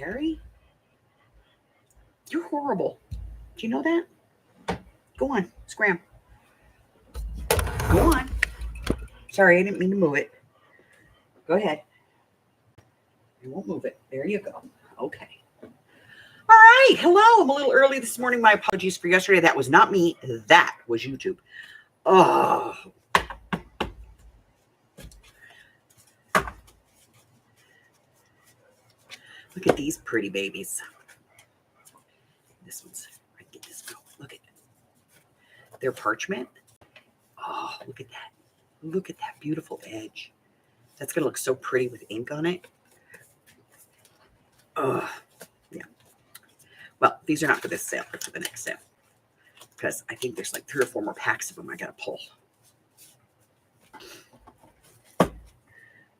Harry. You're horrible. Do you know that? Go on, scram. Go on. Sorry, I didn't mean to move it. Go ahead. I won't move it. There you go. Okay. All right. Hello. I'm a little early this morning. My apologies for yesterday. That was not me. That was YouTube. Oh. Look at these pretty babies. This one's, I get this going. Look at it. They're parchment. Oh, look at that. Look at that beautiful edge. That's going to look so pretty with ink on it. Oh, yeah. Well, these are not for this sale, but for the next sale. Because I think there's like 3 or 4 more packs of them I got to pull.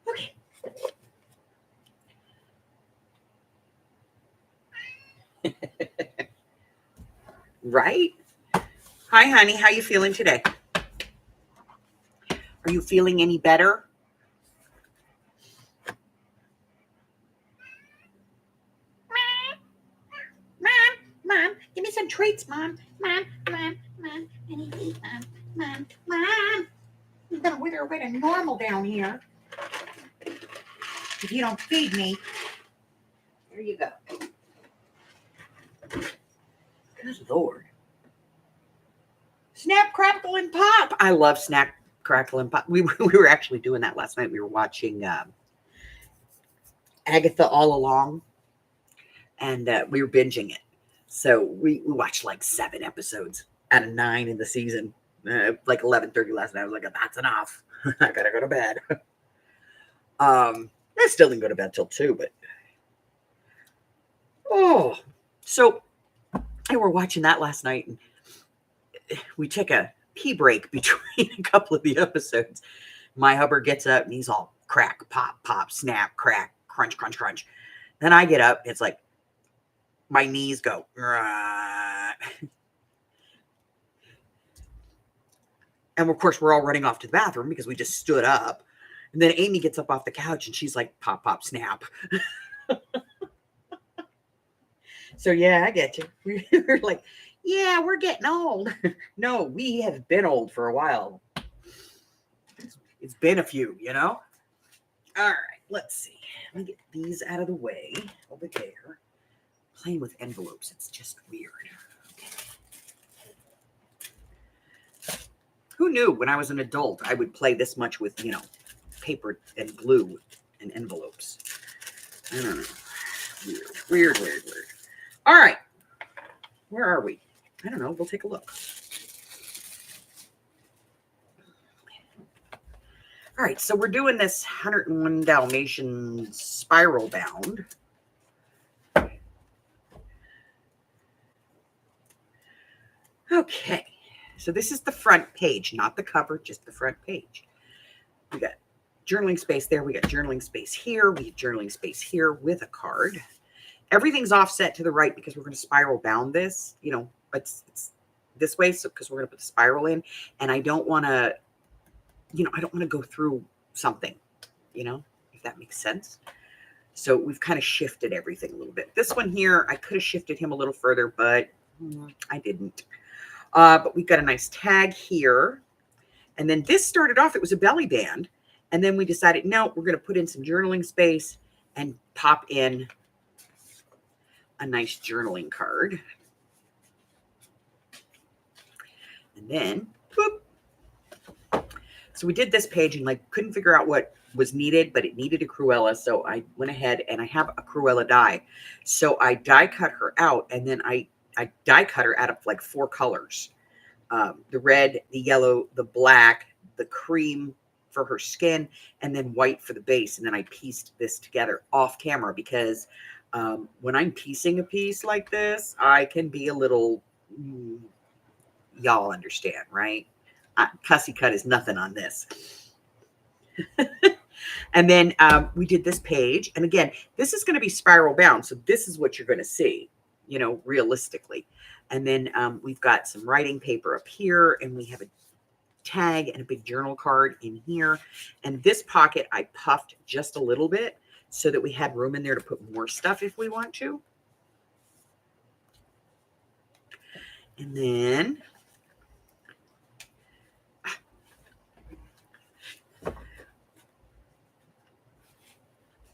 Okay. Right? Hi, honey. How you feeling today? Are you feeling any better? Mom, give me some treats, Mom. Mom. I'm gonna wither away to normal down here if you don't feed me. There you go. Good Lord. Snap, crackle, and pop. I love snap, crackle, and pop. We were actually doing that last night. We were watching Agatha All Along, and we were binging it. So we watched like 7 episodes out of 9 in the season. Like 11:30 last night. I was like, that's enough. I gotta go to bed. I still didn't go to bed till 2, but so I were watching that last night, and we took a pee break between a couple of the episodes. My Hubbard gets up and he's all crack, pop, pop, snap, crack, crunch, crunch, crunch. Then I get up. It's like my knees go. And of course, we're all running off to the bathroom because we just stood up. And then Amy gets up off the couch and she's like, pop, pop, snap. So, yeah, I get you. We're like, yeah, we're getting old. No, we have been old for a while. It's been a few, you know? All right, let's see. Let me get these out of the way over there. Playing with envelopes, it's just weird. Okay. Who knew when I was an adult I would play this much with, paper and glue and envelopes? I don't know. Weird. All right. Where are we? I don't know. We'll take a look. All right. So we're doing this 101 Dalmatians spiral bound. Okay. So this is the front page, not the cover, just the front page. We got journaling space there. We got journaling space here. We have journaling space here with a card. Everything's offset to the right because we're going to spiral bound this, it's this way. So, because we're going to put the spiral in, and I don't want to, I don't want to go through something, if that makes sense. So we've kind of shifted everything a little bit. This one here, I could have shifted him a little further, but I didn't. But we've got a nice tag here. And then this started off, it was a belly band. And then we decided, no, we're going to put in some journaling space and pop in a nice journaling card. And then, boop. So we did this page and couldn't figure out what was needed, but it needed a Cruella. So I went ahead and I have a Cruella die. So I die cut her out, and then I die cut her out of 4 colors. The red, the yellow, the black, the cream for her skin, and then white for the base. And then I pieced this together off camera because when I'm piecing a piece like this, I can be a little, y'all understand, right? Cussy cut is nothing on this. And then we did this page. And again, this is going to be spiral bound. So this is what you're going to see, realistically. And then we've got some writing paper up here, and we have a tag and a big journal card in here. And this pocket I puffed just a little bit so that we had room in there to put more stuff if we want to. And then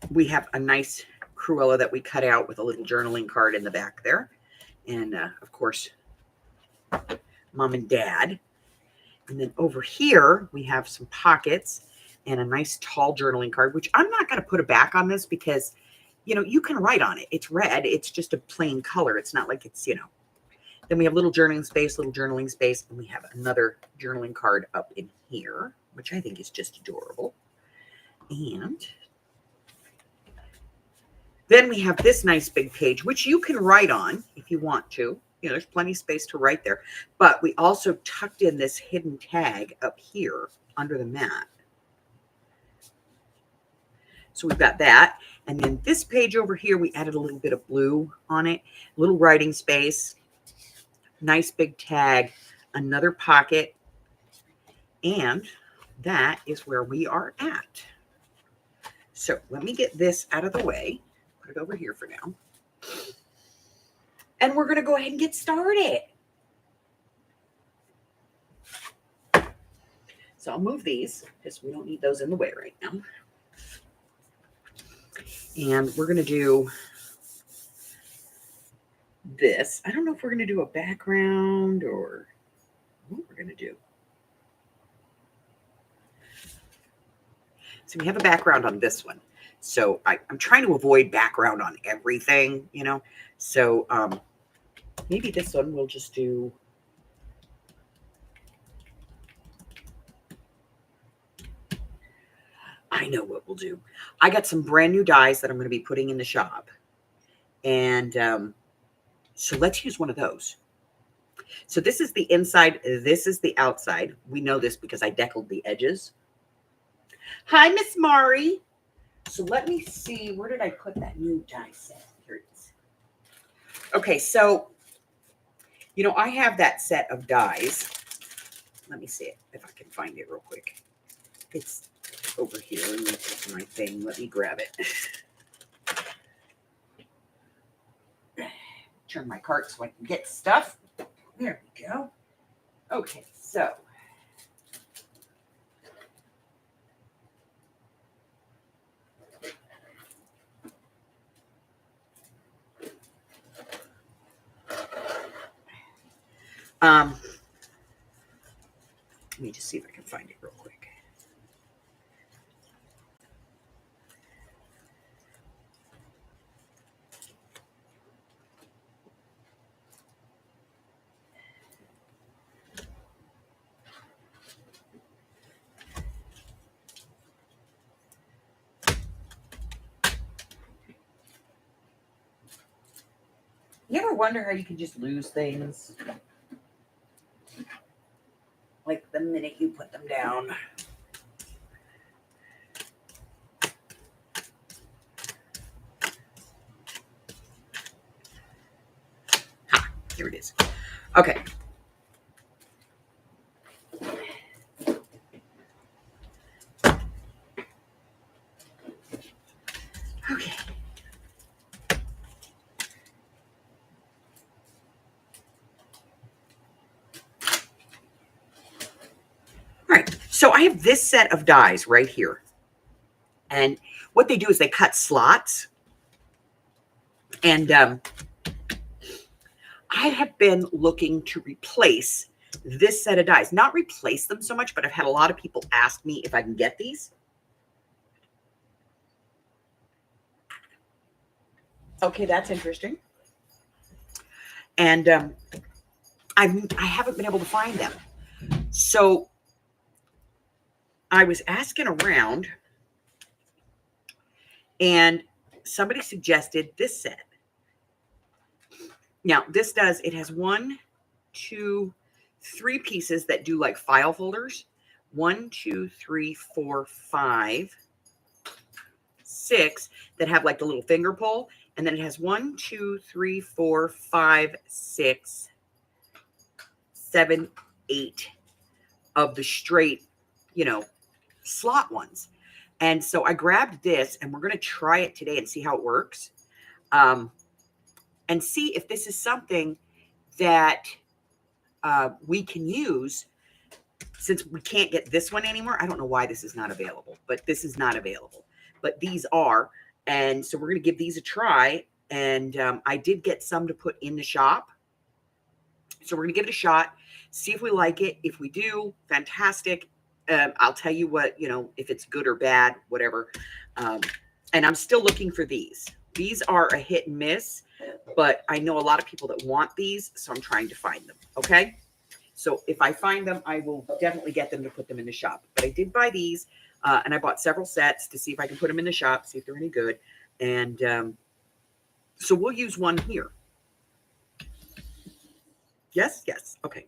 we have a nice Cruella that we cut out with a little journaling card in the back there. And of course, Mom and Dad. And then over here, we have some pockets and a nice tall journaling card, which I'm not going to put a back on this because, you know, you can write on it. It's red. It's just a plain color. It's not like it's, you know. Then we have little journaling space, and we have another journaling card up in here, which I think is just adorable. And then we have this nice big page, which you can write on if you want to. You know, there's plenty of space to write there. But we also tucked in this hidden tag up here under the mat. So we've got that. And then this page over here, we added a little bit of blue on it, a little writing space, nice big tag, another pocket. And that is where we are at. So let me get this out of the way. Put it over here for now. And we're going to go ahead and get started. So I'll move these because we don't need those in the way right now. And we're going to do this. I don't know if we're going to do a background or what we're going to do. So we have a background on this one. So I'm trying to avoid background on everything, you know. So maybe this one we'll just do. I know what we'll do. I got some brand new dies that I'm going to be putting in the shop. And so let's use one of those. So this is the inside. This is the outside. We know this because I deckled the edges. Hi, Miss Mari. So let me see. Where did I put that new die set? Here it is. Okay, so, you know, I have that set of dies. Let me see it if I can find it real quick. It's over here in my thing. Let me grab it. Turn my cart so I can get stuff. There we go. Okay, so. Let me just see if I can find it real quick. You ever wonder how you can just lose things? Like the minute you put them down. Ha, here it is. Okay. Okay. All right. So I have this set of dies right here. And what they do is they cut slots. And I have been looking to replace this set of dies. Not replace them so much, but I've had a lot of people ask me if I can get these. Okay, that's interesting. And I haven't been able to find them. So I was asking around, and somebody suggested this set. Now, this does, it has 1, 2, 3 pieces that do like file folders. 1, 2, 3, 4, 5, 6 that have like the little finger pull. And then it has 1, 2, 3, 4, 5, 6, 7, 8 of the straight, you know, slot ones. And so I grabbed this, and we're going to try it today and see how it works. And see if this is something that we can use, since we can't get this one anymore. I don't know why this is not available, but this is not available. But these are. And so we're going to give these a try. And I did get some to put in the shop. So we're going to give it a shot, see if we like it. If we do, fantastic. I'll tell you what, if it's good or bad, whatever. And I'm still looking for these. These are a hit and miss, but I know a lot of people that want these, so I'm trying to find them, okay? So if I find them, I will definitely get them to put them in the shop. But I did buy these, and I bought several sets to see if I can put them in the shop, see if they're any good. And so we'll use one here. Yes, yes, okay.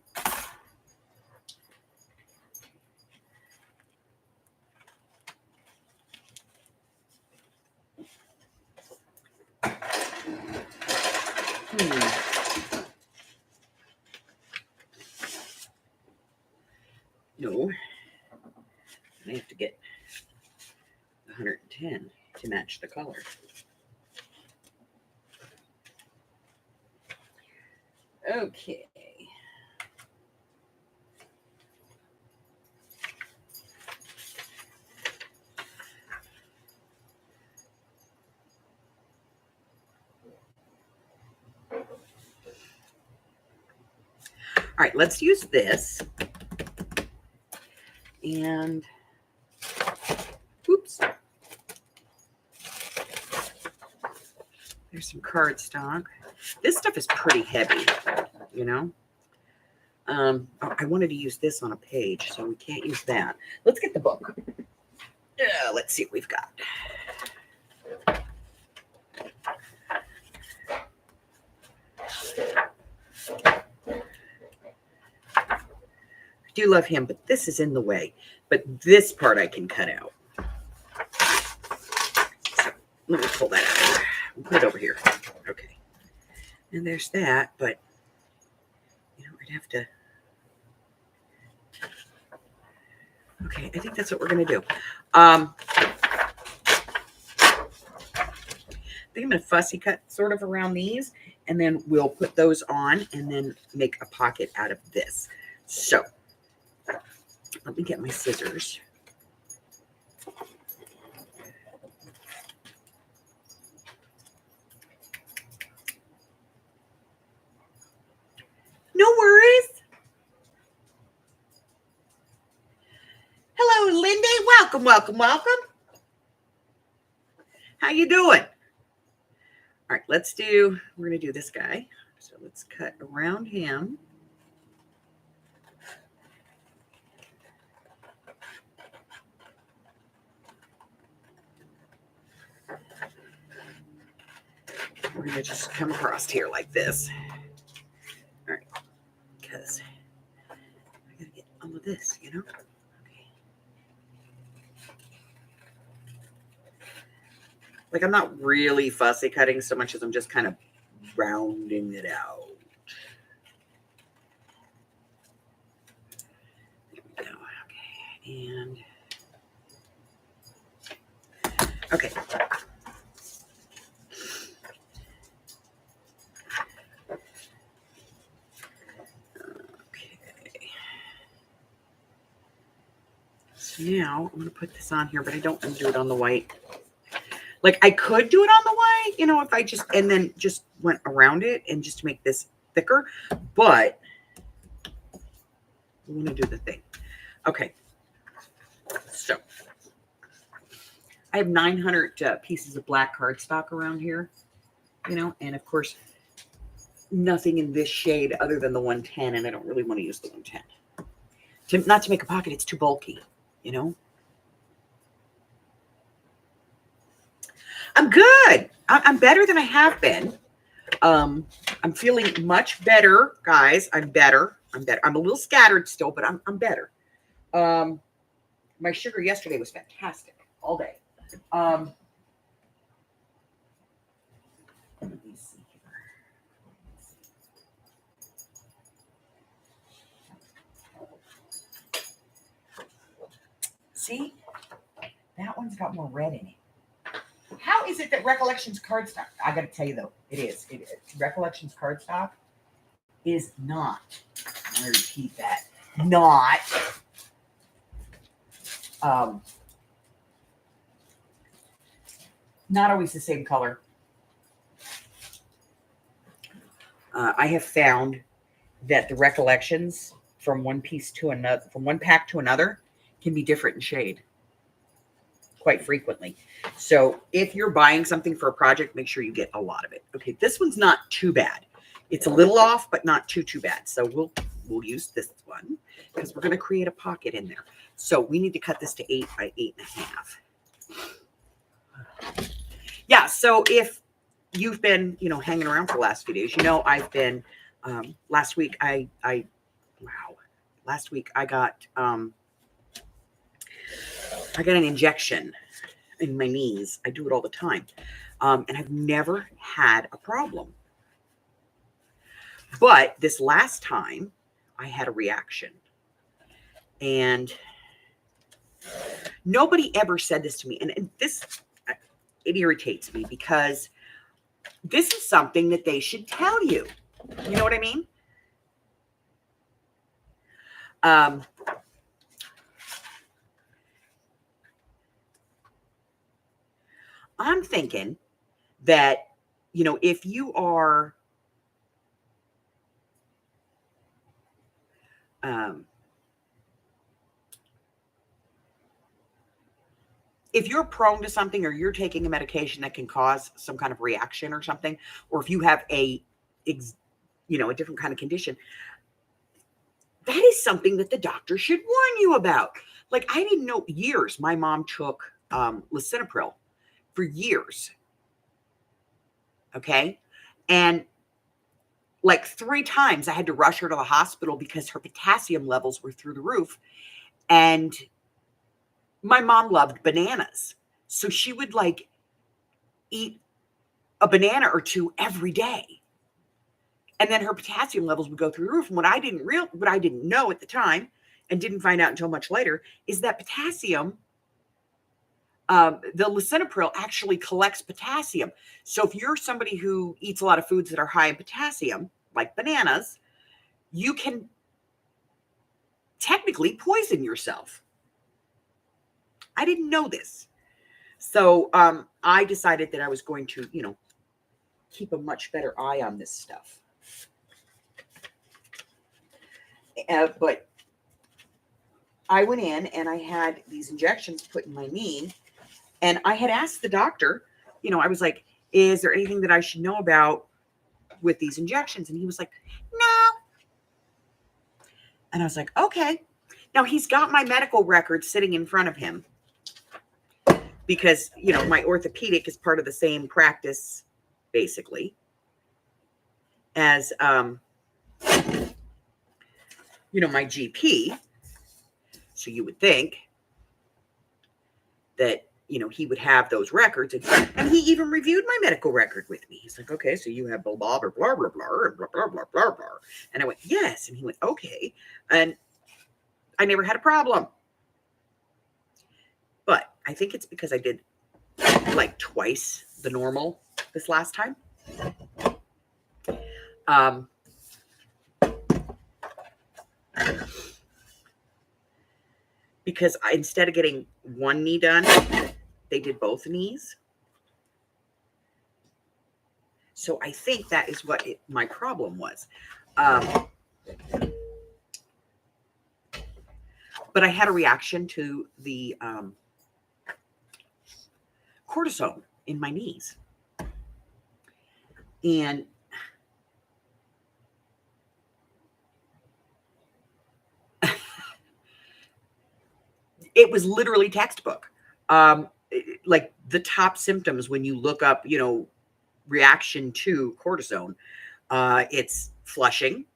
No, I have to get 110 to match the color. Okay. All right, let's use this. And, oops. There's some cardstock. This stuff is pretty heavy, I wanted to use this on a page, so we can't use that. Let's get the book. Let's see what we've got. I do love him, but this is in the way. But this part I can cut out. So let me pull that out. We'll put it over here. Okay. And there's that, but I'd have to. Okay, I think that's what we're gonna do. I think I'm gonna fussy cut sort of around these, and then we'll put those on and then make a pocket out of this. So let me get my scissors. No worries. Hello, Lindy. Welcome, welcome, welcome. How you doing? All right, we're going to do this guy. So let's cut around him. We're going to just come across here like this. All right, because I got to get all of this, Okay. Like, I'm not really fussy cutting so much as I'm just kind of rounding it out. There we go. Okay. And okay. So now I'm going to put this on here, but I don't want to do it on the white. Like, I could do it on the white, if I just, and then just went around it and just to make this thicker, but we want to do the thing. Okay. So I have 900 pieces of black cardstock around here, and of course, nothing in this shade other than the 110, and I don't really want to use the 110. Not to make a pocket, it's too bulky, I'm good. I'm better than I have been. I'm feeling much better, guys. I'm better. I'm a little scattered still, but I'm better. My sugar yesterday was fantastic all day. Let me see here. See? That one's got more red in it. How is it that Recollections cardstock? I got to tell you though, it is. Recollections cardstock is not. I repeat that. Not. Not always the same color. I have found that the Recollections from one piece to another, from one pack to another, can be different in shade quite frequently. So if you're buying something for a project, make sure you get a lot of it. Okay, this one's not too bad. It's a little off, but not too bad. So we'll use this one because we're going to create a pocket in there. So we need to cut this to 8 by 8.5. Yeah. So if you've been, hanging around for the last few days, I've been. Last week I got an injection in my knees. I do it all the time. And I've never had a problem. But this last time I had a reaction. And nobody ever said this to me. And this, it irritates me because this is something that they should tell you. You know what I mean? I'm thinking that, if you are, if you're prone to something or you're taking a medication that can cause some kind of reaction or something, or if you have a different kind of condition, that is something that the doctor should warn you about. Like, I didn't know years. My mom took lisinopril for years. Okay. And like 3 times I had to rush her to the hospital because her potassium levels were through the roof. And my mom loved bananas. So she would like eat a banana or 2 every day. And then her potassium levels would go through the roof. And what I didn't know at the time and didn't find out until much later is that potassium, the lisinopril actually collects potassium. So if you're somebody who eats a lot of foods that are high in potassium, like bananas, you can technically poison yourself. I didn't know this. So I decided that I was going to, keep a much better eye on this stuff. But I went in and I had these injections put in my knee. And I had asked the doctor, I was like, is there anything that I should know about with these injections? And he was like, no. And I was like, okay. Now he's got my medical record sitting in front of him because, my orthopedic is part of the same practice, basically, as, my GP. So you would think that, he would have those records. And he even reviewed my medical record with me. He's like, okay, so you have blah, blah, blah, blah, blah, blah, blah, blah, blah, blah, blah. And I went, yes. And he went, okay. And I never had a problem. But I think it's because I did like twice the normal this last time. Because instead of getting one knee done, they did both knees. So I think that is what my problem was. But I had a reaction to the cortisone in my knees. And it was literally textbook. Like the top symptoms when you look up, reaction to cortisone, it's flushing,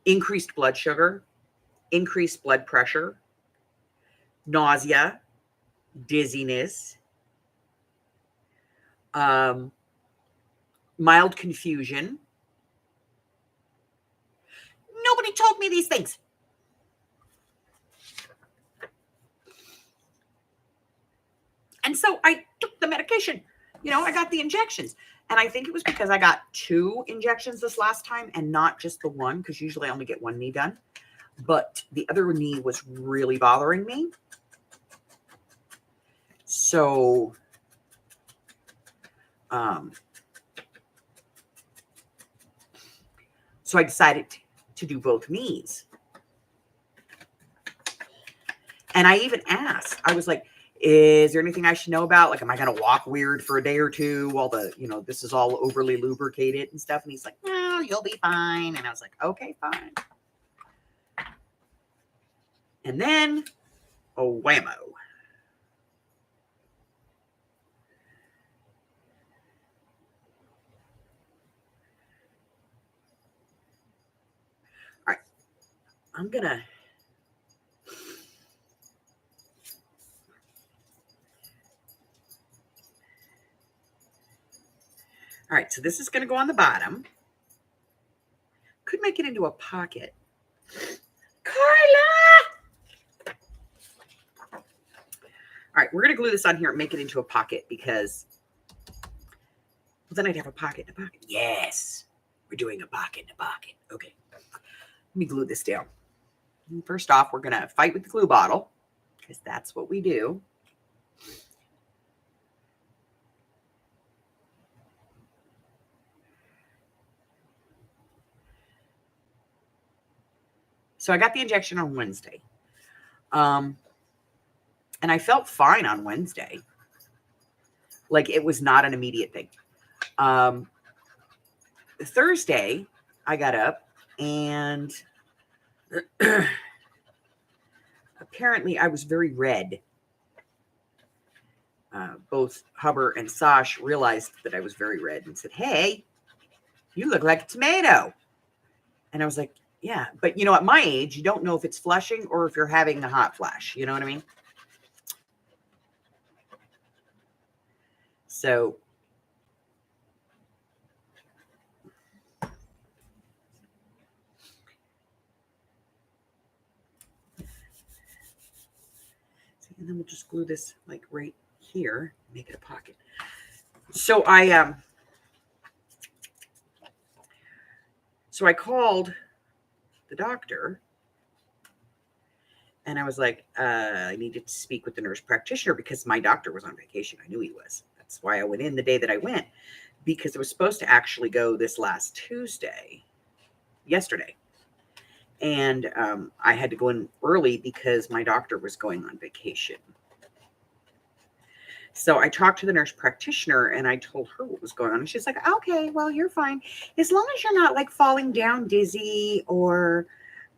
increased blood sugar, increased blood pressure, nausea, dizziness, mild confusion. Nobody told me these things. And so I took the medication. I got the injections. And I think it was because I got 2 injections this last time and not just the one, because usually I only get one knee done. But the other knee was really bothering me. So, so I decided to do both knees. And I even asked, I was like, is there anything I should know about? Like, am I going to walk weird for a day or two while this is all overly lubricated and stuff? And he's like, no, you'll be fine. And I was like, okay, fine. And then, oh, whammo. All right. I'm going to. All right. So this is going to go on the bottom. Could make it into a pocket. Carla! All right. We're going to glue this on here and make it into a pocket because then I'd have a pocket in a pocket. Yes. We're doing a pocket in a pocket. Okay. Let me glue this down. First off, we're going to fight with the glue bottle because that's what we do. So I got the injection on Wednesday. And I felt fine on Wednesday. Like it was not an immediate thing. Thursday, I got up and apparently I was very red. Both Hubber and Sash realized that I was very red and said, hey, you look like a tomato. And I was like, yeah, but at my age, you don't know if it's flushing or if you're having the hot flash. You know what I mean? So and then we'll just glue this like right here, make it a pocket. So I called the doctor and I was like, I needed to speak with the nurse practitioner because my doctor was on vacation. I knew he was. That's why I went in the day that I went, because it was supposed to actually go this last yesterday. And I had to go in early because my doctor was going on vacation. So I talked to the nurse practitioner and I told her what was going on. And she's like, okay, well, you're fine. As long as you're not like falling down dizzy or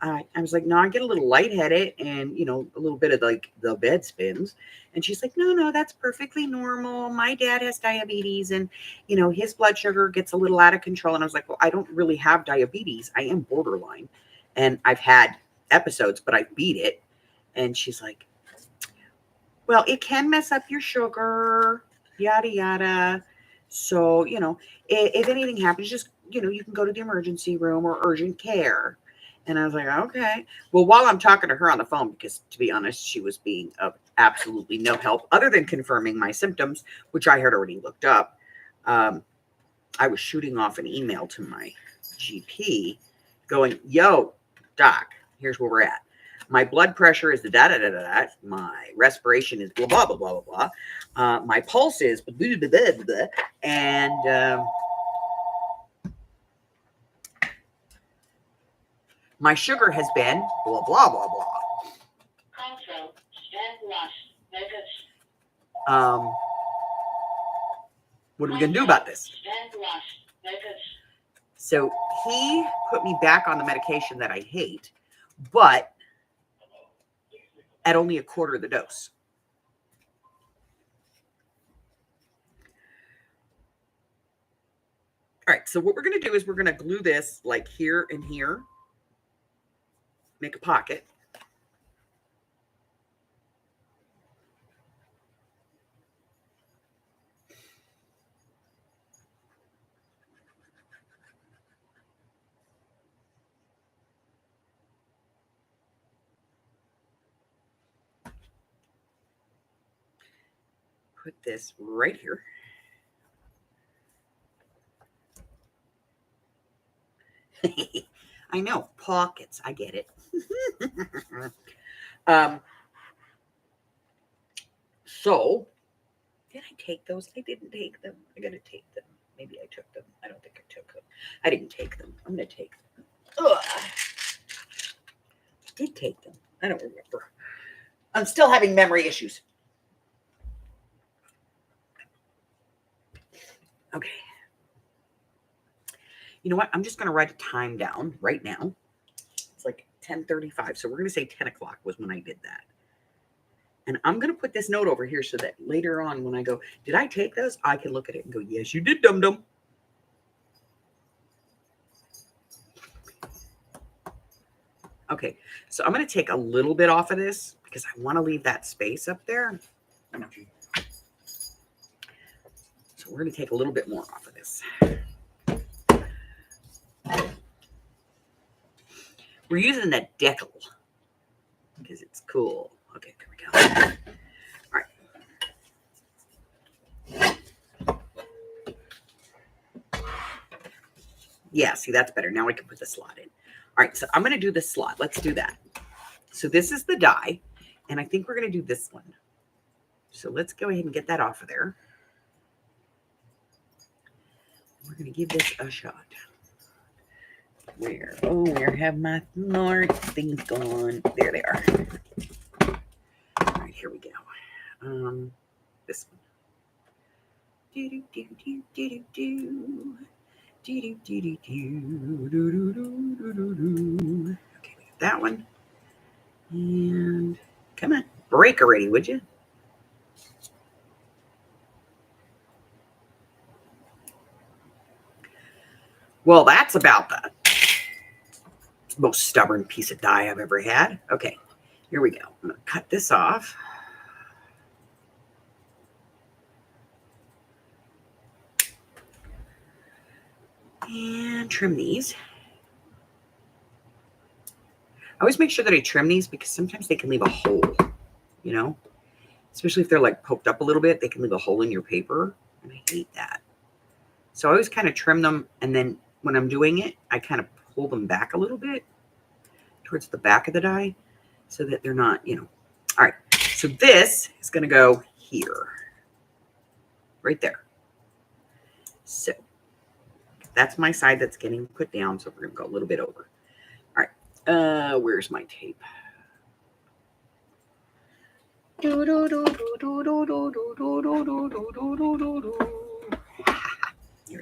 I was like, no, I get a little lightheaded and, a little bit of like the bed spins. And she's like, no, that's perfectly normal. My dad has diabetes and, his blood sugar gets a little out of control. And I was like, well, I don't really have diabetes. I am borderline and I've had episodes, but I beat it. And she's like, well, it can mess up your sugar, yada, yada. So, if anything happens, just, you can go to the emergency room or urgent care. And I was like, okay. Well, while I'm talking to her on the phone, because to be honest, she was being of absolutely no help other than confirming my symptoms, which I had already looked up. I was shooting off an email to my GP going, yo, doc, here's where we're at. My blood pressure is the da-da-da-da-da. My respiration is blah, blah, blah, blah, blah, blah. My pulse is blah, blah, blah, blah, blah. And my sugar has been blah, blah, blah, blah. What are we going to do about this? So he put me back on the medication that I hate, but at only a quarter of the dose. All right, so what we're going to do is we're going to glue this like here and here, make a pocket. put this right here. I know, pockets. I get it. So, did I take those? I didn't take them. I gotta take them. Maybe I took them. I don't think I took them. I didn't take them. I'm gonna take them. Ugh. I did take them. I don't remember. I'm still having memory issues. Okay. You know what? I'm just gonna write a time down right now. It's like 10:35. So we're gonna say 10 o'clock was when I did that. And I'm going to put this note over here so that later on when I go, did I take those? I can look at it and go, yes, you did, dum-dum. Okay, so I'm going to take a little bit off of this because I want to leave that space up there. So we're going to take a little bit more off of this. We're using that decal because it's cool. Okay, there we go. All right. Yeah, see, that's better. Now I can put the slot in. All right, so I'm going to do the slot. Let's do that. So this is the die, and I think we're going to do this one. So let's go ahead and get that off of there. We're going to give this a shot. Where have my smart things gone? There they are. All right, here we go. This one. Do do do do do do do do do do do do do. Okay, we got that one. And come on, break already, would you? Well, that's about the most stubborn piece of die I've ever had. Okay, here we go. I'm going to cut this off. And trim these. I always make sure that I trim these because sometimes they can leave a hole, you know? Especially if they're like poked up a little bit, they can leave a hole in your paper. And I hate that. So I always kind of trim them. And then when I'm doing it, I kind of pull them back a little bit towards the back of the die so that they're not, you know. All right. So this is going to go here. Right there. So that's my side that's getting put down. So we're going to go a little bit over. All right. Where's my tape? Here it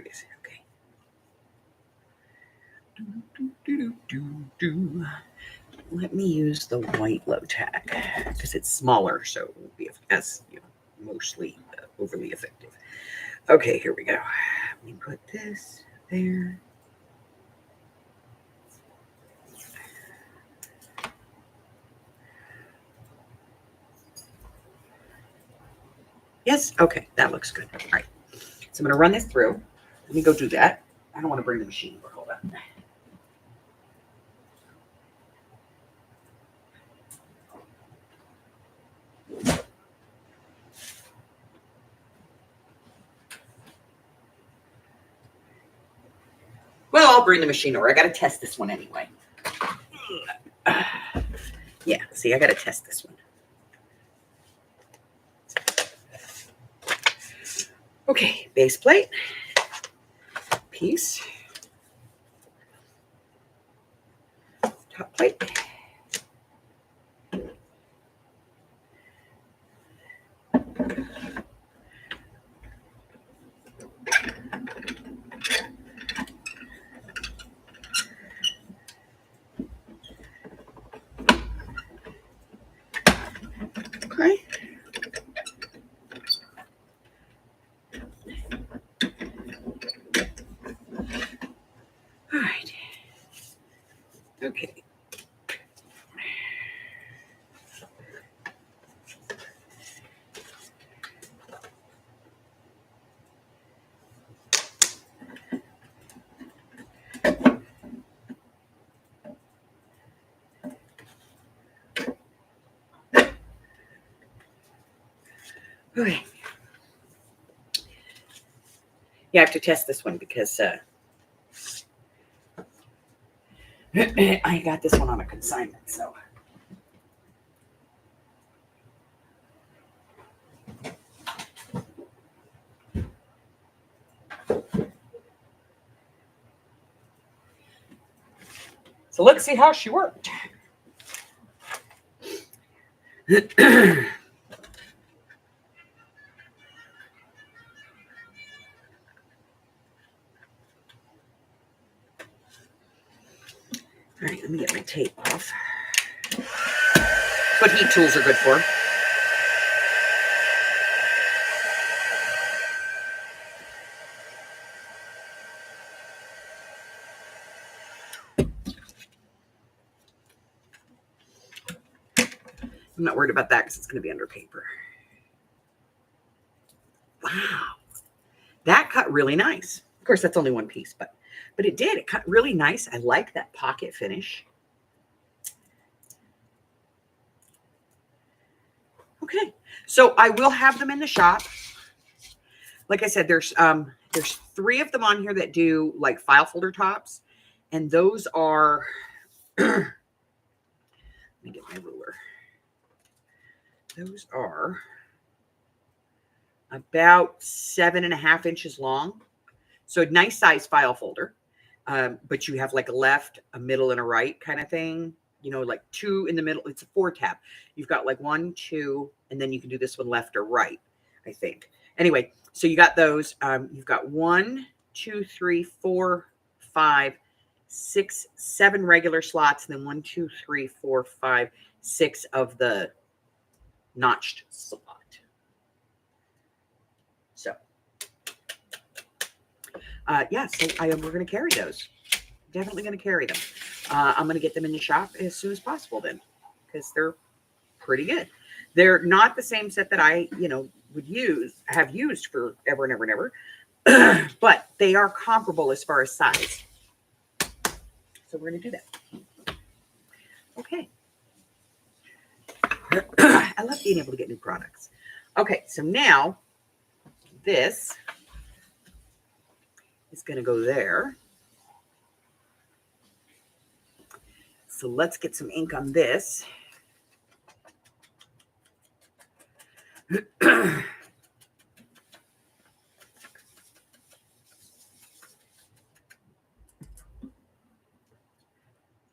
is. Okay. Let me use the white low tack because it's smaller, so it won't be as mostly overly effective. Okay, here we go. Let me put this there. Yes? Okay, that looks good. All right. So I'm going to run this through. Let me go do that. I don't want to bring the machine over. Hold on. Well, I'll bring the machine over. I got to test this one anyway. Yeah, see, I got to test this one. Okay, base plate, piece, top plate. Okay. All right. Okay. Okay. Yeah, I have to test this one because I got this one on a consignment. So let's see how she worked. All right, let me get my tape off. That's what heat tools are good for. I'm not worried about that because it's going to be under paper. Wow. That cut really nice. Of course, that's only one piece, but it did. It cut really nice. I like that pocket finish. Okay, so I will have them in the shop. Like I said, there's 3 of them on here that do like file folder tops, and those are. Let me get my ruler. Those are about 7.5 inches long, so a nice size file folder. But you have like a left, a middle, and a right kind of thing. You know, like 2 in the middle. It's a 4 tab. You've got like 1, 2, and then you can do this one left or right, I think. Anyway, so you got those. You've got 1, 2, 3, 4, 5, 6, 7 regular slots, and then 1, 2, 3, 4, 5, 6 of the notched slot. So, yeah, so we're going to carry those. Definitely going to carry them. I'm going to get them in the shop as soon as possible then, because they're pretty good. They're not the same set that I, have used forever and ever and ever, but they are comparable as far as size. So we're going to do that. Okay. I love being able to get new products. Okay, so now this is going to go there. So let's get some ink on this. I'm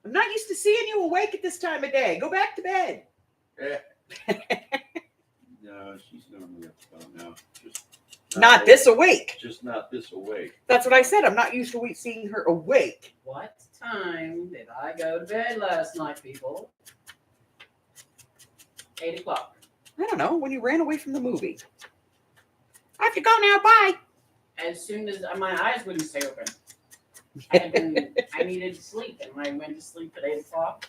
not used to seeing you awake at this time of day. Go back to bed. No, she's normally up about now. Just not this awake. Just not this awake. That's what I said. I'm not used to seeing her awake. What time did I go to bed last night, people? 8 o'clock. I don't know. When you ran away from the movie. I have to go now. Bye. As soon as my eyes wouldn't stay open. I needed to sleep, and I went to sleep at 8 o'clock.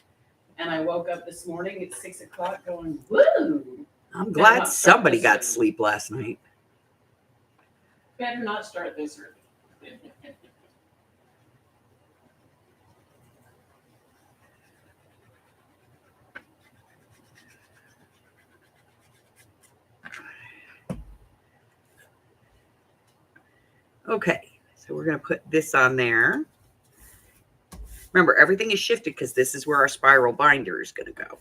And I woke up this morning at 6 o'clock going, woo! I'm glad somebody got sleep last night. Better not start this early. Okay, so we're going to put this on there. Remember, everything is shifted because this is where our spiral binder is going to go.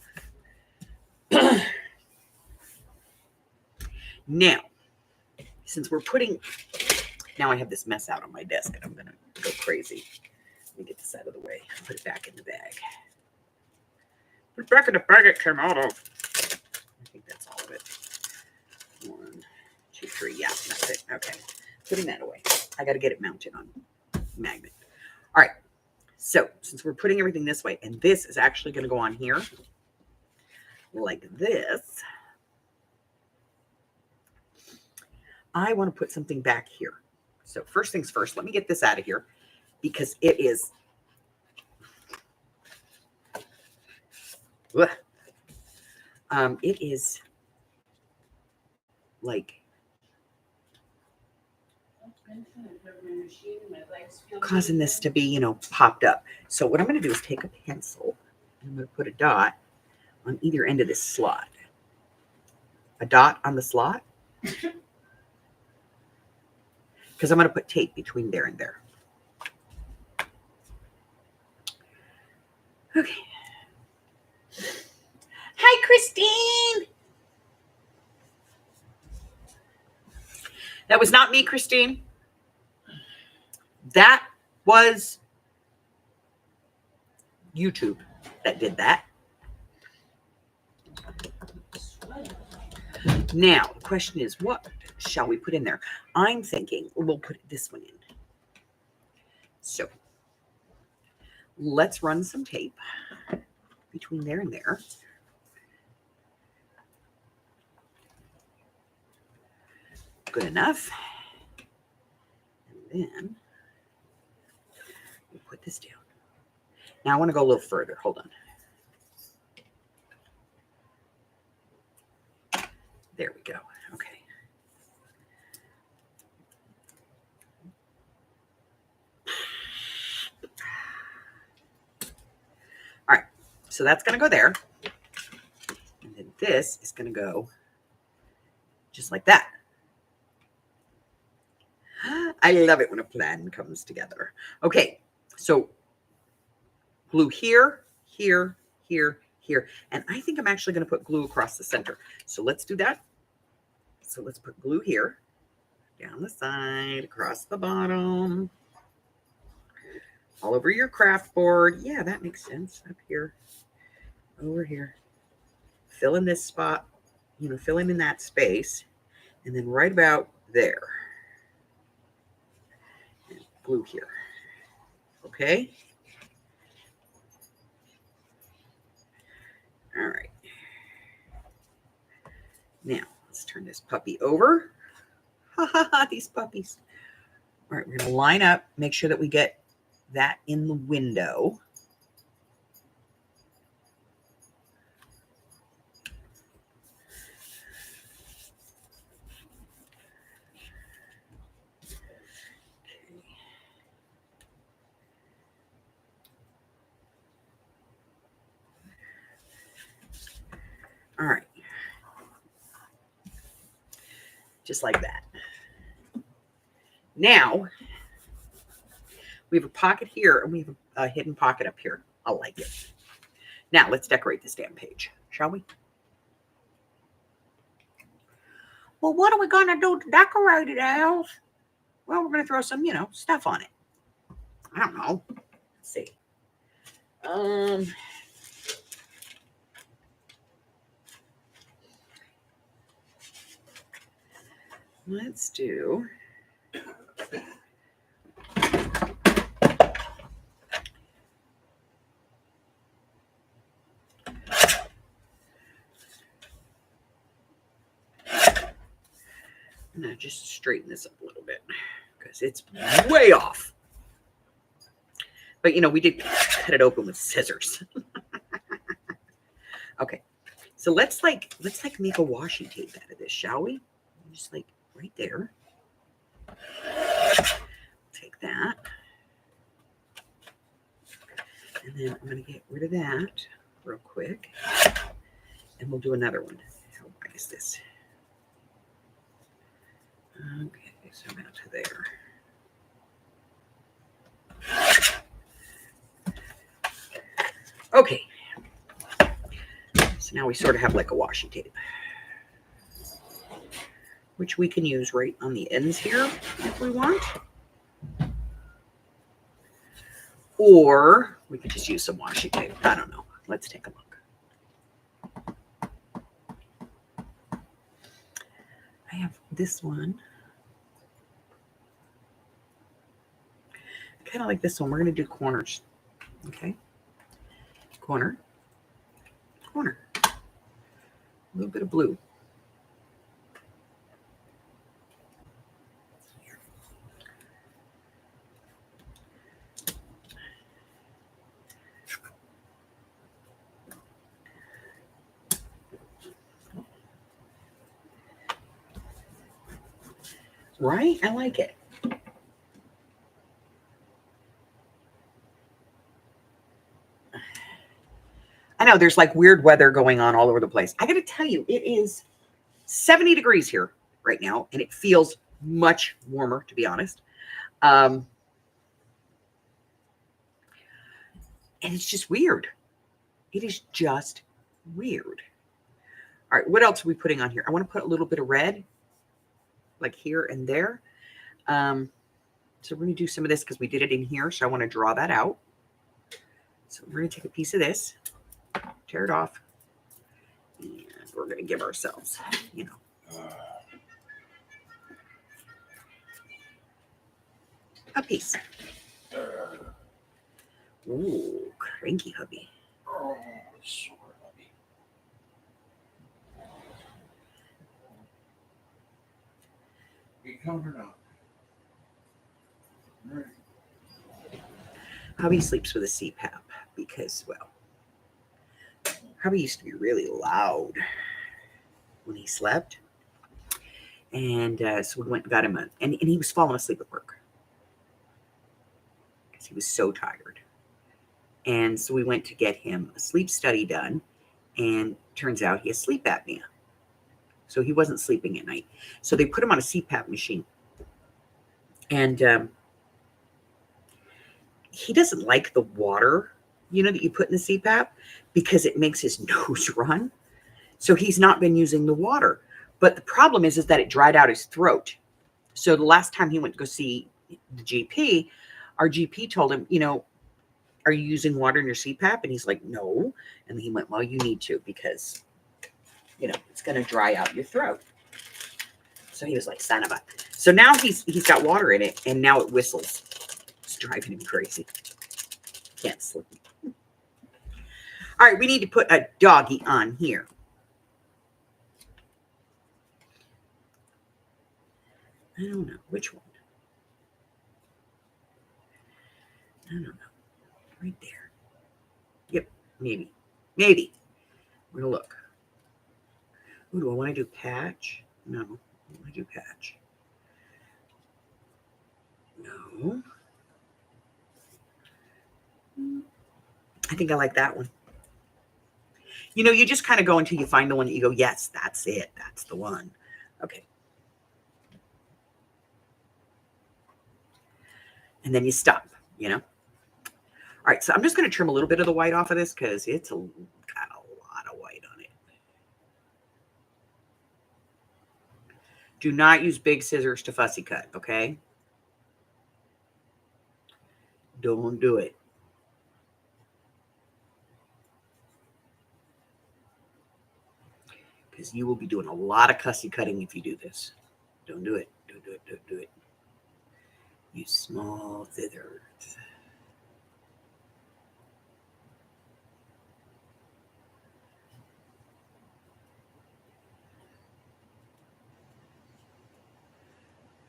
Now, since we're putting, now I have this mess out on my desk and I'm going to go crazy. Let me get this out of the way. Put it back in the bag. Put it back in the bag it came out of. I think that's all of it. 1, 2, 3. Yeah, that's it. Okay. Putting that away. I got to get it mounted on magnet. All right. So since we're putting everything this way, and this is actually going to go on here like this, I want to put something back here. So first things first, let me get this out of here because it is, it is like causing this to be, popped up. So what I'm going to do is take a pencil and I'm going to put a dot on either end of this slot. A dot on the slot. because I'm going to put tape between there and there. Okay. Hi, Christine. That was not me, Christine. That was YouTube that did that. Now, the question is, what shall we put in there? I'm thinking we'll put this one in. So let's run some tape between there and there. Good enough. And then we'll put this down. Now I want to go a little further. Hold on. There we go. Okay. All right. So that's going to go there. And then this is going to go just like that. I love it when a plan comes together. Okay. So glue here, here, here, here. And I think I'm actually going to put glue across the center. So let's do that. So let's put glue here, down the side, across the bottom, all over your craft board. Yeah, that makes sense. Up here, over here. Fill in this spot, fill in that space. And then right about there. And glue here. Okay. All right. Now, let's turn this puppy over. Ha ha ha, these puppies. All right, we're going to line up, make sure that we get that in the window. All right. Just like that. Now, we have a pocket here and we have a hidden pocket up here. I like it. Now, let's decorate this damn page, shall we? Well, what are we going to do to decorate it, Els? Well, we're going to throw some, stuff on it. I don't know. Let's see. Let's do. I'm going to just straighten this up a little bit because it's way off. But, we did cut it open with scissors. Okay. So let's make a washi tape out of this, shall we? Just like right there. Take that. And then I'm going to get rid of that real quick. And we'll do another one. How wide is this? Okay, so about to there. Okay. So now we sort of have like a washi tape, which we can use right on the ends here if we want. Or we could just use some washi tape. I don't know. Let's take a look. I have this one. I kind of like this one. We're going to do corners. Okay. Corner. Corner. A little bit of blue. Right? I like it. I know there's like weird weather going on all over the place. I got to tell you, it is 70 degrees here right now, and it feels much warmer, to be honest. And it's just weird. It is just weird. All right, what else are we putting on here? I want to put a little bit of red, like here and there. So we're going to do some of this because we did it in here. So I want to draw that out. So we're going to take a piece of this, tear it off, and we're going to give ourselves, a piece. Ooh, cranky hubby. Oh, sore hubby. You coming or not? All right. Hubby sleeps with a CPAP because, well, hubby used to be really loud when he slept. And so we went and got him and he was falling asleep at work because he was so tired. And so we went to get him a sleep study done, and turns out he has sleep apnea. So he wasn't sleeping at night. So they put him on a CPAP machine. And he doesn't like the water, that you put in the CPAP because it makes his nose run. So he's not been using the water. But the problem is that it dried out his throat. So the last time he went to go see the GP, our GP told him, are you using water in your CPAP? And he's like, no. And he went, well, you need to because, it's going to dry out your throat. So he was like, son of a. So now he's got water in it, and now it whistles. It's driving him crazy. Can't sleep. All right, we need to put a doggy on here. I don't know. Which one? I don't know. Right there. Yep, maybe. Maybe. We're going to look. Ooh, do I want to do patch? No. I want to do patch. No. I think I like that one. You just kind of go until you find the one that you go, yes, that's it. That's the one. Okay. And then you stop, All right, so I'm just going to trim a little bit of the white off of this because it's got a lot of white on it. Do not use big scissors to fussy cut, okay? Don't do it. Because you will be doing a lot of cussy cutting if you do this. Don't do it. Don't do it. Don't do it. Use small scissors.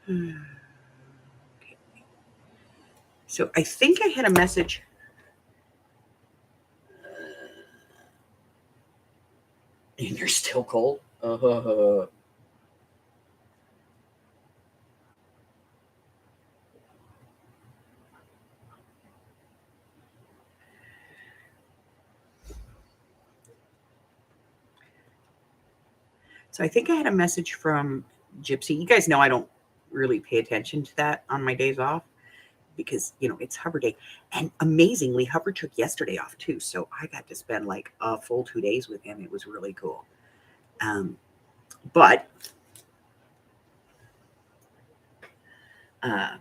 Okay. So I think I had a message. And you're still cold? So I think I had a message from Gypsy. You guys know I don't really pay attention to that on my days off because, it's Hubbard Day. And amazingly, Hubbard took yesterday off too. So I got to spend like a full 2 days with him. It was really cool. But I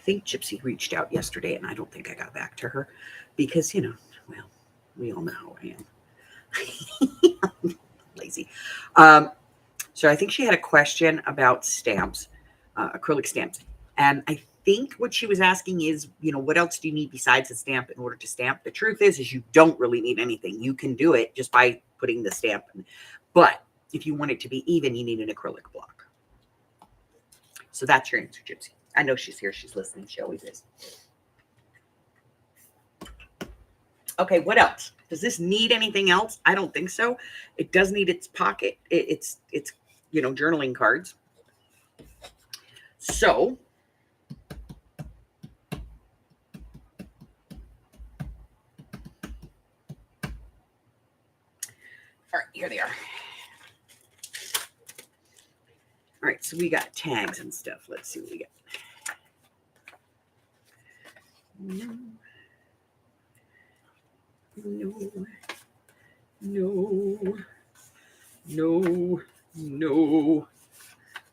think Gypsy reached out yesterday, and I don't think I got back to her because, well, we all know how I am. Lazy. So I think she had a question about stamps, acrylic stamps. And I think what she was asking is, what else do you need besides a stamp in order to stamp? The truth is you don't really need anything. You can do it just by putting the stamp in. But if you want it to be even, you need an acrylic block. So that's your answer, Gypsy. I know she's here. She's listening. She always is. Okay, what else? Does this need anything else? I don't think so. It does need its pocket. It's journaling cards. So Here they are. All right, so we got tags and stuff. Let's see what we got. No. No. No. No. No.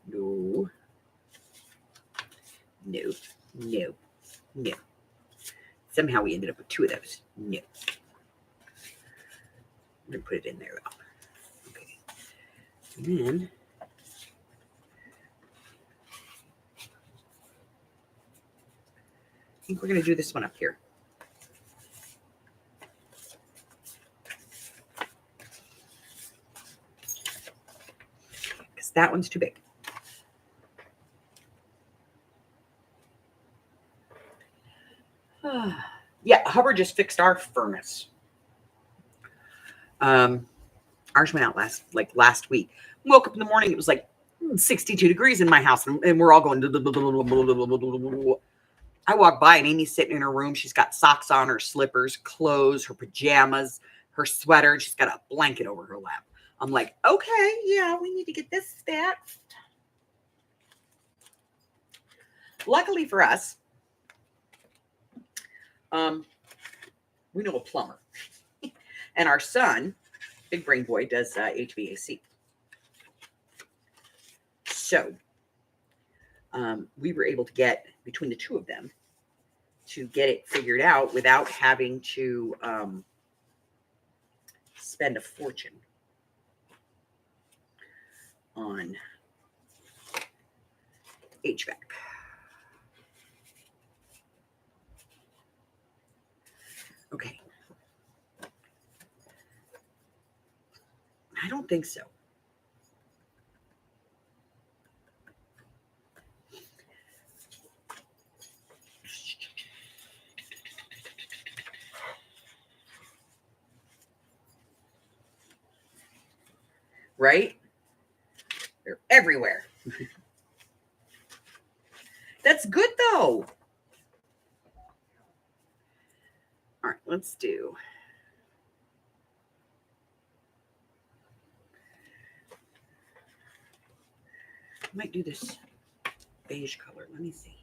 No. No. No. No. Somehow we ended up with 2 of those. No. I'm going to put it in there, though. Okay. And then I think we're going to do this one up here. Because that one's too big. Yeah, Hubbard just fixed our furnace. Ours went out last week. Woke up in the morning, it was like 62 degrees in my house, and we're all going. I walk by and Amy's sitting in her room. She's got socks on, her slippers, clothes, her pajamas, her sweater, and she's got a blanket over her lap. I'm like, okay, yeah, we need to get this fixed. Luckily for us, we know a plumber. And our son, big brain boy, does HVAC. So we were able to get, between the 2 of them, to get it figured out without having to spend a fortune on HVAC. Okay. I don't think so. Right? They're everywhere. That's good though. All right, let's do. I might do this beige color. Let me see.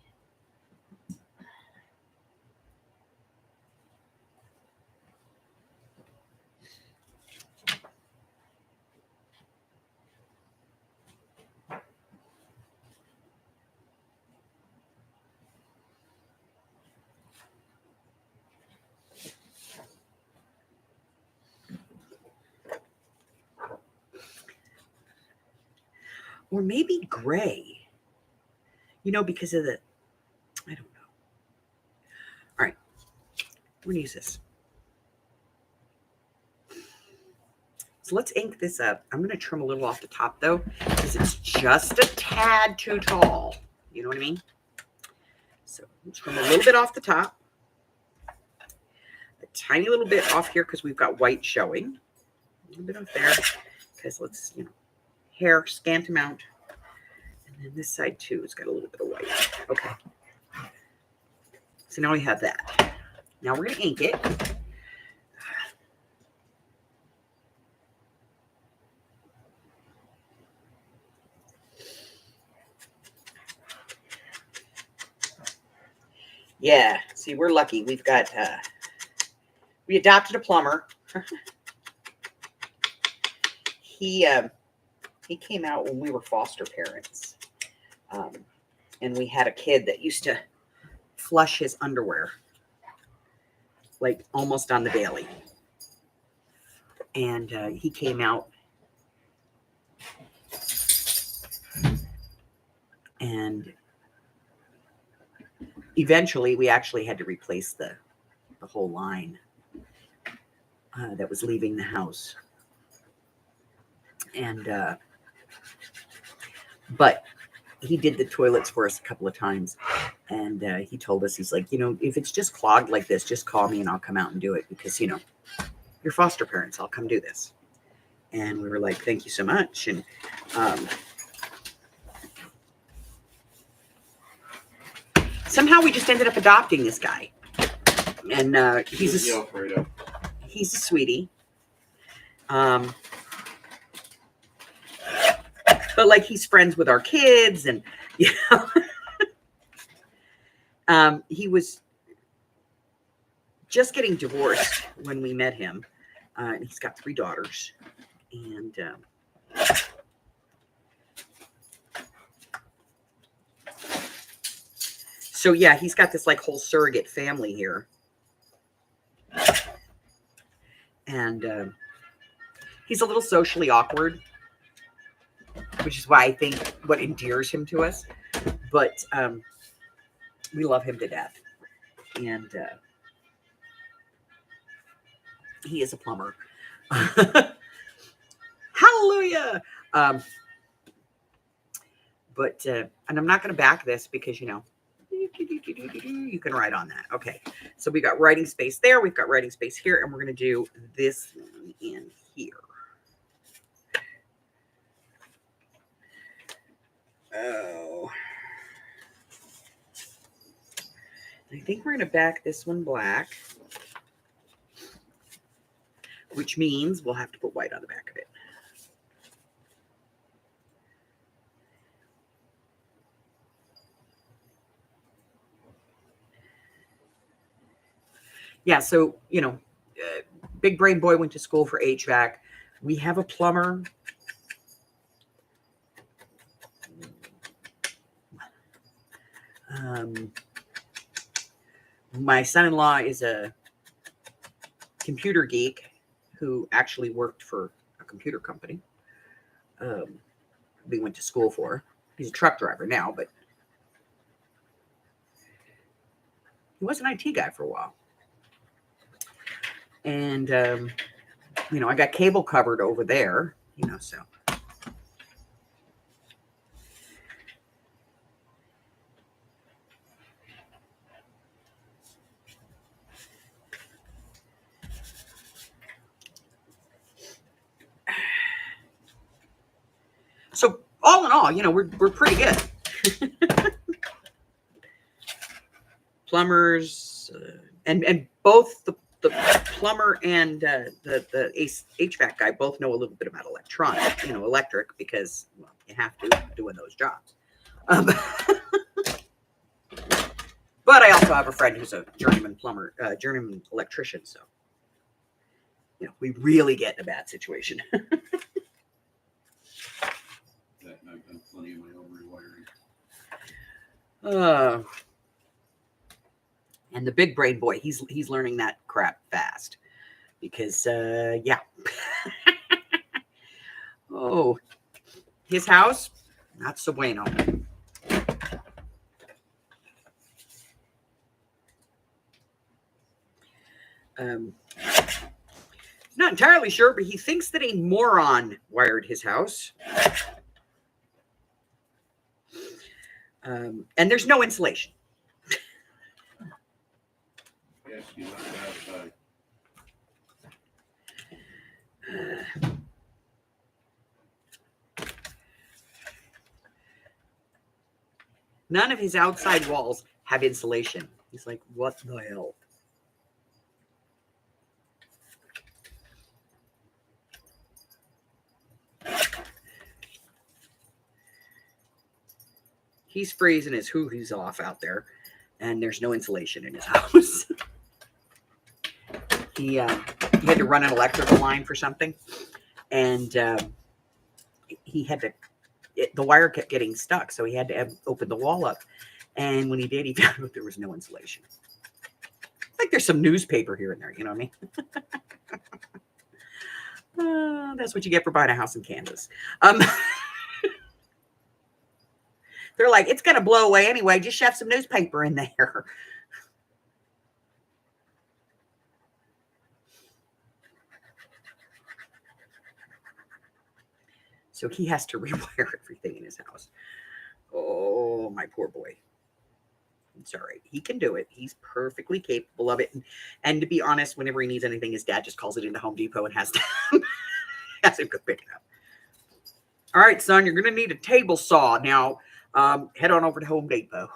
Or maybe gray, because of the, I don't know. All right, we're gonna use this. So let's ink this up. I'm gonna trim a little off the top though, because it's just a tad too tall. You know what I mean? So trim a little bit off the top, a tiny little bit off here because we've got white showing. A little bit off there, because let's, hair, scant amount. And then this side too, it's got a little bit of white. Okay. So now we have that. Now we're going to ink it. Yeah. See, we're lucky. We've got, we adopted a plumber. He came out when we were foster parents. And we had a kid that used to flush his underwear, like almost on the daily. And he came out and eventually we actually had to replace the whole line that was leaving the house. And, but he did the toilets for us a couple of times. And he told us, he's like, if it's just clogged like this, just call me and I'll come out and do it because, you're foster parents. I'll come do this. And we were like, thank you so much. And somehow we just ended up adopting this guy. And he's a sweetie. but like he's friends with our kids, and you know, he was just getting divorced when we met him. And he's got 3 daughters, and so yeah, he's got this like whole surrogate family here, and he's a little socially awkward, which is why I think what endears him to us. But we love him to death, and he is a plumber. Hallelujah! But and I'm not going to back this because, you know, you can write on that. Okay, so we got writing space there. We've got writing space here, and we're going to do this one in here. Oh. I think we're going to back this one black, which means we'll have to put white on the back of it. Yeah, so, you know, Big Brain Boy went to school for HVAC. We have a plumber. My son-in-law is a computer geek who actually worked for a computer company. We went to school for. He's a truck driver now, but he was an IT guy for a while. And, you know, I got cable covered over there, you know, so. So all in all, you know, we're pretty good. Plumbers and both the plumber and the HVAC guy both know a little bit about electronics, you know, electric, because, well, you have to doing those jobs. But I also have a friend who's a journeyman plumber, journeyman electrician. So, you know, we really get in a bad situation. I've done plenty of my own rewiring. And the Big Brain Boy, he's learning that crap fast, because yeah. Oh, his house, not so bueno. Not entirely sure, but he thinks that a moron wired his house. And there's no insulation. Yes, you left it outside. None of his outside walls have insulation. He's like, what the hell? He's freezing his hoo-hoos off out there, and there's no insulation in his house. He had to run an electrical line for something, and he had to. The wire kept getting stuck, so he had to open the wall up. And when he did, he found out there was no insulation. Like there's some newspaper here and there, you know what I mean? That's what you get for buying a house in Kansas. They're like, it's going to blow away anyway. Just shove some newspaper in there. So he has to rewire everything in his house. Oh, my poor boy. It's all right. He can do it. He's perfectly capable of it. And to be honest, whenever he needs anything, his dad just calls it into Home Depot and has him go pick it up. All right, son, you're going to need a table saw. Now, head on over to Home Depot.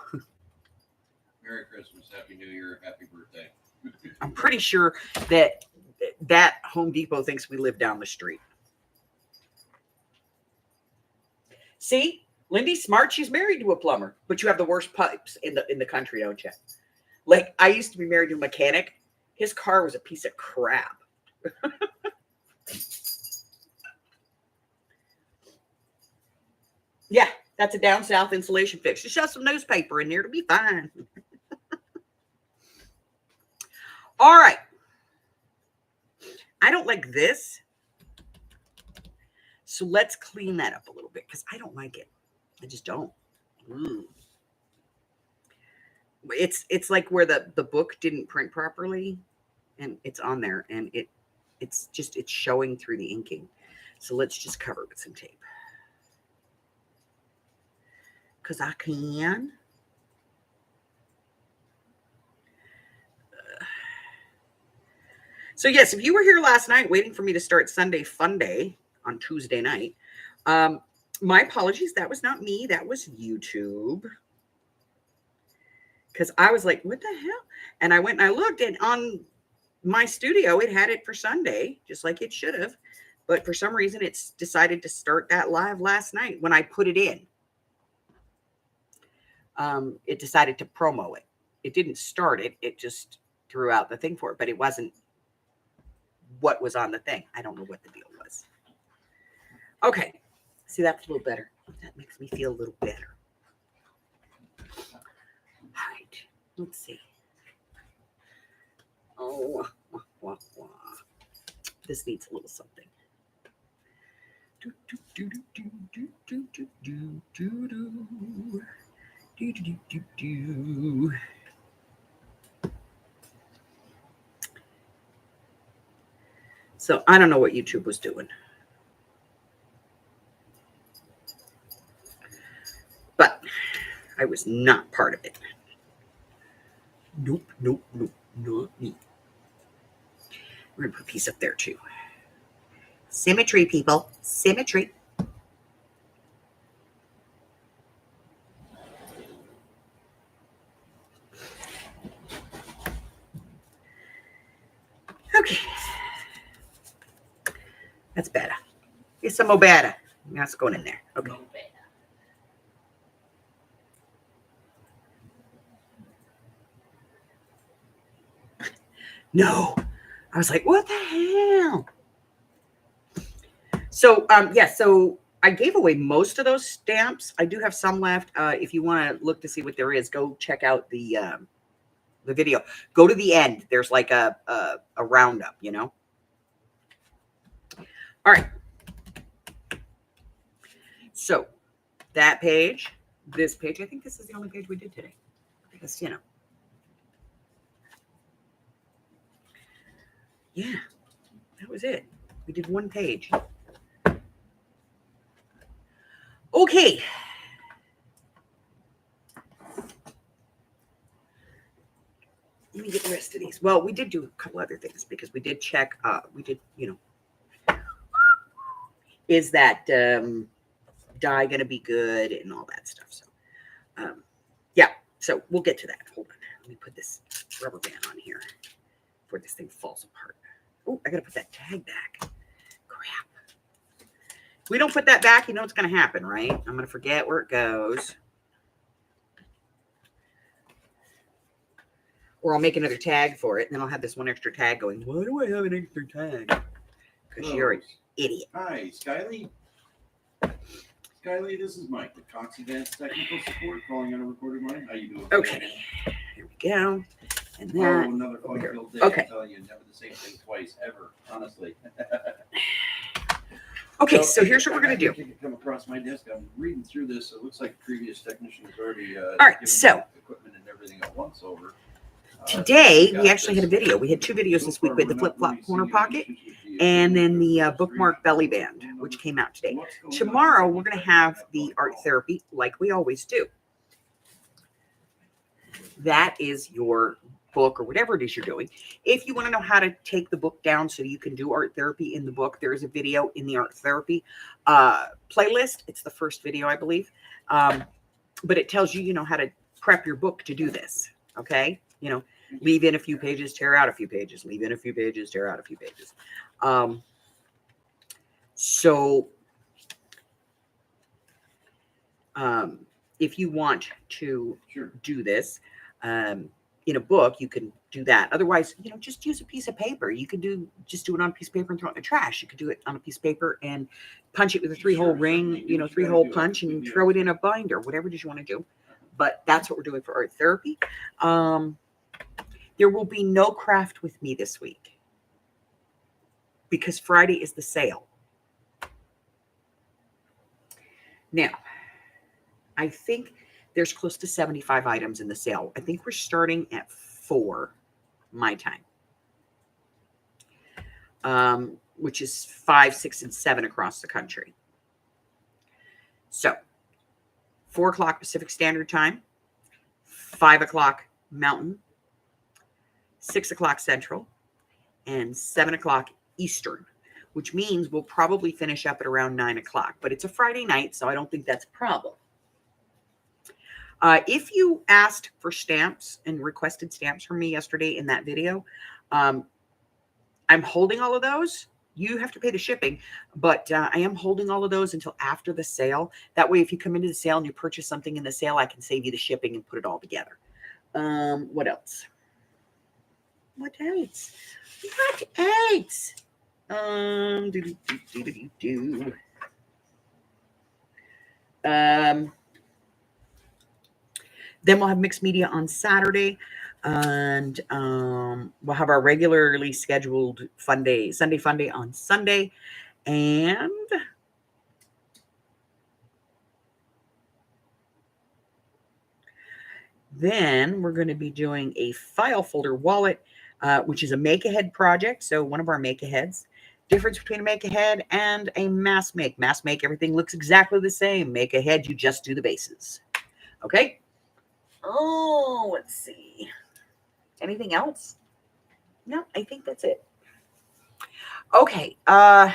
Merry Christmas, Happy New Year, Happy Birthday. I'm pretty sure that Home Depot thinks we live down the street. See, Lindy's smart. She's married to a plumber, but you have the worst pipes in the country, don't you? Like, I used to be married to a mechanic. His car was a piece of crap. Yeah, that's a down south insulation fix. Just shove some newspaper in there to be fine. All right. I don't like this. So let's clean that up a little bit because I don't like it. I just don't. It's like where the book didn't print properly, and it's on there, and it's showing through the inking. So let's just cover it with some tape. Because I can. So yes, if you were here last night waiting for me to start Sunday Fun Day on Tuesday night, my apologies. That was not me. That was YouTube. Because I was like, what the hell? And I went and I looked, and on my studio, it had it for Sunday, just like it should have. But for some reason, it's decided to start that live last night when I put it in. It decided to promo it. It didn't start it. It just threw out the thing for it, but it wasn't what was on the thing. I don't know what the deal was. Okay. See, that's a little better. That makes me feel a little better. All right. Let's see. Oh, this needs a little something. So I don't know what YouTube was doing. But I was not part of it. Nope, not me. We're going to put a piece up there too. Symmetry, people. Symmetry. Okay. That's better. Here's some more better. That's going in there. Okay. No. I was like, what the hell? So, so I gave away most of those stamps. I do have some left. If you want to look to see what there is, go check out the video. Go to the end. There's like a roundup, you know? All right. So that page, this page, I think this is the only page we did today. Because, you know. Yeah, that was it. We did one page. Okay. Let me get the rest of these. Well, we did do a couple other things because we did check, you know, is that dye going to be good and all that stuff. So, yeah, so we'll get to that. Hold on. Let me put this rubber band on here before this thing falls apart. Oh, I got to put that tag back. Crap. If we don't put that back, you know what's going to happen, right? I'm going to forget where it goes. Or I'll make another tag for it, and then I'll have this one extra tag going, why do I have an extra tag? Because you're an idiot. Hi, Skylee. Skylee, this is Mike with Cox Advanced Technical Support calling on a recorded line. How you doing? Okay. Here we go. And that. Oh, another fun-filled day. Okay. I tell you, never the same thing twice, ever, honestly. Okay, so here's what we're going to do. I think it come across my desk. I'm reading through this. It looks like the previous technician has already all right, so equipment and everything at once over. Today, we actually had a video. We had two videos this week. We had the flip-flop corner pocket and then the bookmark belly band, which came out today. Tomorrow, we're going to have the art therapy like we always do. That is your book or whatever it is you're doing. If you want to know how to take the book down so you can do art therapy in the book, there is a video in the art therapy playlist. It's the first video, I believe. But it tells you, you know, how to prep your book to do this. Okay. You know, leave in a few pages, tear out a few pages, leave in a few pages, tear out a few pages. So If you want to Sure. do this in a book, you can do that. Otherwise, just use a piece of paper. You could just do it on a piece of paper and throw it in the trash. You could do it on a piece of paper and punch it with a 3-hole Sure, ring, certainly. Do what you 3-hole gotta do. punch, and Yeah. throw it in a binder, whatever it is you want to do. But that's what we're doing for art therapy. There will be no craft with me this week because Friday is the sale. Now, I think there's close to 75 items in the sale. I think we're starting at 4 my time, which is 5, 6, and 7 across the country. So 4 o'clock Pacific Standard Time, 5 o'clock Mountain, 6 o'clock Central, and 7 o'clock Eastern, which means we'll probably finish up at around 9 o'clock. But it's a Friday night, so I don't think that's a problem. If you asked for stamps and requested stamps from me yesterday in that video, I'm holding all of those. You have to pay the shipping, but I am holding all of those until after the sale. That way, if you come into the sale and you purchase something in the sale, I can save you the shipping and put it all together. What else? What else? What else? Then we'll have mixed media on Saturday, and we'll have our regularly scheduled Sunday fun day on Sunday, and then we're going to be doing a file folder wallet, which is a make-ahead project. So one of our make-aheads. Difference between a make-ahead and a mass make. Mass make, everything looks exactly the same. Make-ahead, you just do the bases. Okay? Oh, let's see. Anything else? No, I think that's it. Okay. I'm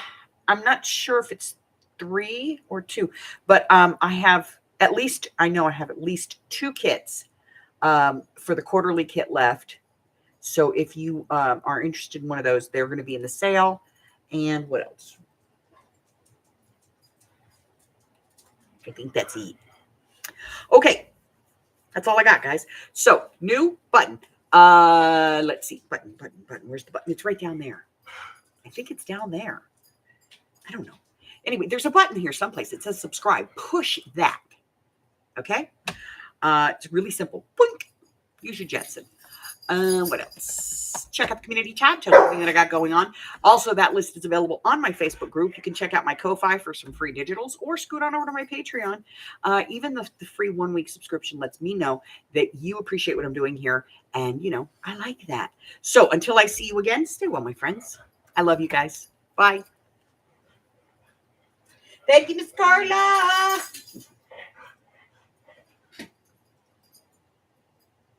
not sure if it's 3 or 2, but I have at least 2 kits for the quarterly kit left. So if you are interested in one of those, they're going to be in the sale. And what else? I think that's it. Okay. That's all I got, guys. So, new button. Let's see. Button. Where's the button? It's right down there. I think it's down there. I don't know. Anyway, there's a button here someplace. It says subscribe. Push that. Okay? It's really simple. Boink. Use your Jetson. What else? Check out the community tab. Check out everything that I got going on. Also, that list is available on my Facebook group. You can check out my Ko-Fi for some free digitals or scoot on over to my Patreon. Even the free 1-week subscription lets me know that you appreciate what I'm doing here. And, I like that. So until I see you again, stay well, my friends. I love you guys. Bye. Thank you, Miss Carla.